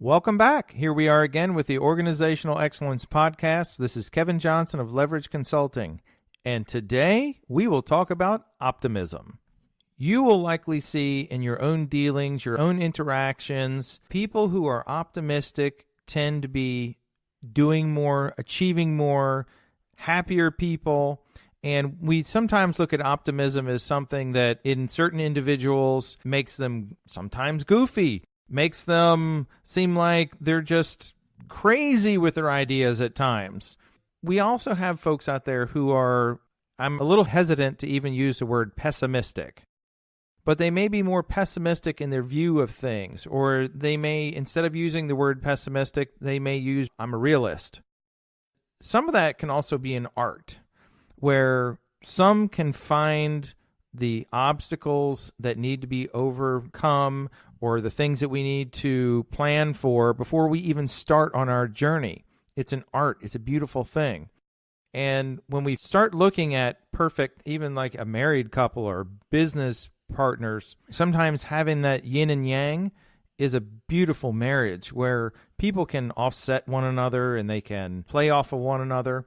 Welcome back. Here we are again with the Organizational Excellence Podcast. This is Kevin Johnson of Leverage Consulting, and today we will talk about optimism. You will likely see in your own dealings, your own interactions, people who are optimistic tend to be doing more, achieving more, happier people. And we sometimes look at optimism as something that in certain individuals makes them sometimes goofy, makes them seem like they're just crazy with their ideas at times. We also have folks out there who are, I'm a little hesitant to even use the word pessimistic, but they may be more pessimistic in their view of things, or they may, instead of using the word pessimistic, they may use, I'm a realist. Some of that can also be an art, where some can find the obstacles that need to be overcome or the things that we need to plan for before we even start on our journey. It's an art. It's a beautiful thing. And when we start looking at perfect, even like a married couple or business partners, sometimes having that yin and yang is a beautiful marriage where people can offset one another and they can play off of one another.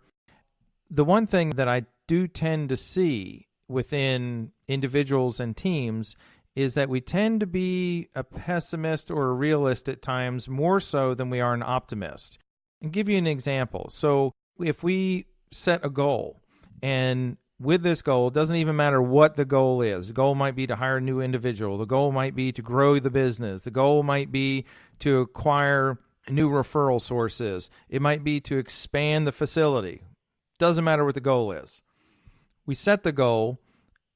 The one thing that I do tend to see within individuals and teams is that we tend to be a pessimist or a realist at times more so than we are an optimist. I'll give you an example. So if we set a goal, and with this goal, it doesn't even matter what the goal is. The goal might be to hire a new individual. The goal might be to grow the business. The goal might be to acquire new referral sources. It might be to expand the facility. Doesn't matter what the goal is. We set the goal,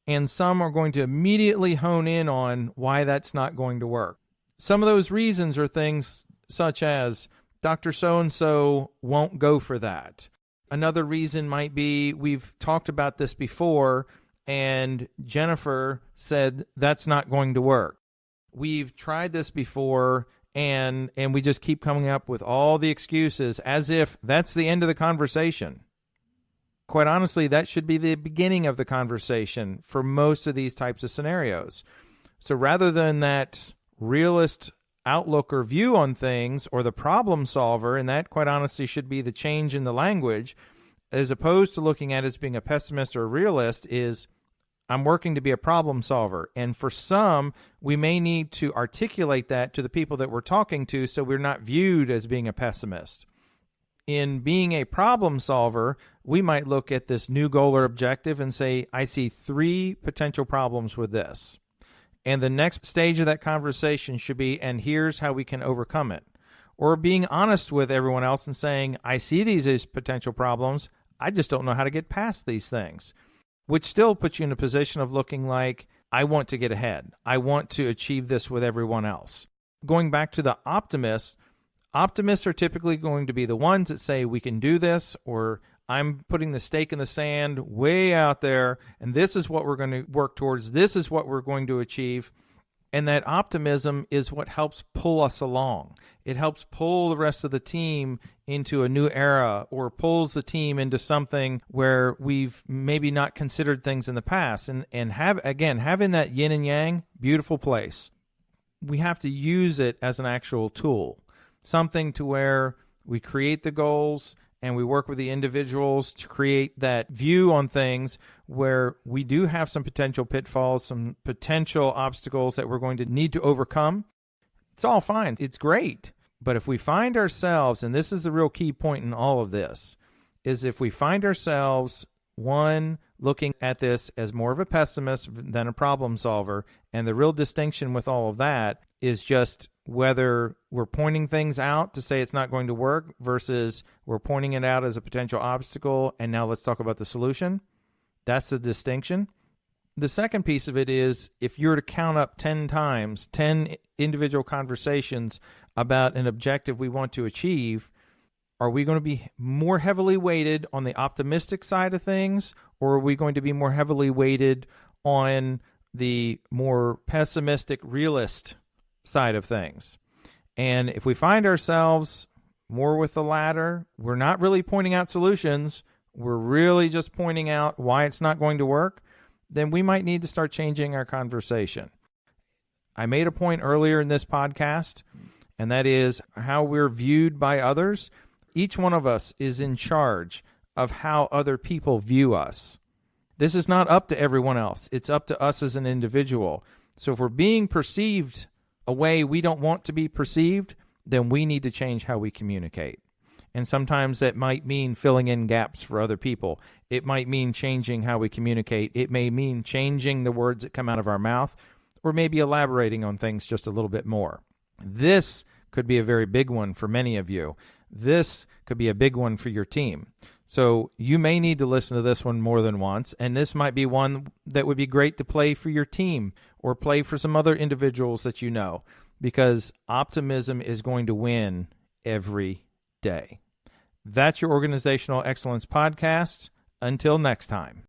and some are going to immediately hone in on why that's not going to work. Some of those reasons are things such as Dr. So-and-so won't go for that. Another reason might be we've talked about this before, and Jennifer said that's not going to work. We've tried this before, and we just keep coming up with all the excuses as if that's the end of the conversation. Quite honestly, that should be the beginning of the conversation for most of these types of scenarios. So rather than that realist outlook or view on things or the problem solver, and that quite honestly should be the change in the language, as opposed to looking at it as being a pessimist or a realist, is I'm working to be a problem solver. And for some, we may need to articulate that to the people that we're talking to so we're not viewed as being a pessimist. In being a problem solver, we might look at this new goal or objective and say, I see 3 potential problems with this. And the next stage of that conversation should be, and here's how we can overcome it. Or being honest with everyone else and saying, I see these as potential problems. I just don't know how to get past these things, which still puts you in a position of looking like, I want to get ahead. I want to achieve this with everyone else. Going back to the optimists are typically going to be the ones that say we can do this, or I'm putting the stake in the sand way out there, and this is what we're going to work towards. This is what we're going to achieve. And that optimism is what helps pull us along. It helps pull the rest of the team into a new era, or pulls the team into something where we've maybe not considered things in the past. And having that yin and yang, beautiful place. We have to use it as an actual tool. Something to where we create the goals and we work with the individuals to create that view on things where we do have some potential pitfalls, some potential obstacles that we're going to need to overcome. It's all fine. It's great. But if we find ourselves, and this is the real key point in all of this, is if we find ourselves, one, looking at this as more of a pessimist than a problem solver, and the real distinction with all of that is just whether we're pointing things out to say it's not going to work versus we're pointing it out as a potential obstacle, and now let's talk about the solution. That's the distinction. The second piece of it is if you're to count up 10 times, 10 individual conversations about an objective we want to achieve, are we going to be more heavily weighted on the optimistic side of things, or are we going to be more heavily weighted on the more pessimistic, realist side of things? And if we find ourselves more with the latter, we're not really pointing out solutions, we're really just pointing out why it's not going to work, then we might need to start changing our conversation. I made a point earlier in this podcast, and that is how we're viewed by others. Each one of us is in charge of how other people view us. This is not up to everyone else. It's up to us as an individual. So if we're being perceived a way we don't want to be perceived, then we need to change how we communicate. And sometimes that might mean filling in gaps for other people. It might mean changing how we communicate. It may mean changing the words that come out of our mouth, or maybe elaborating on things just a little bit more. This could be a very big one for many of you. This could be a big one for your team. So you may need to listen to this one more than once, and this might be one that would be great to play for your team or play for some other individuals that you know, because optimism is going to win every day. That's your Organizational Excellence Podcast. Until next time.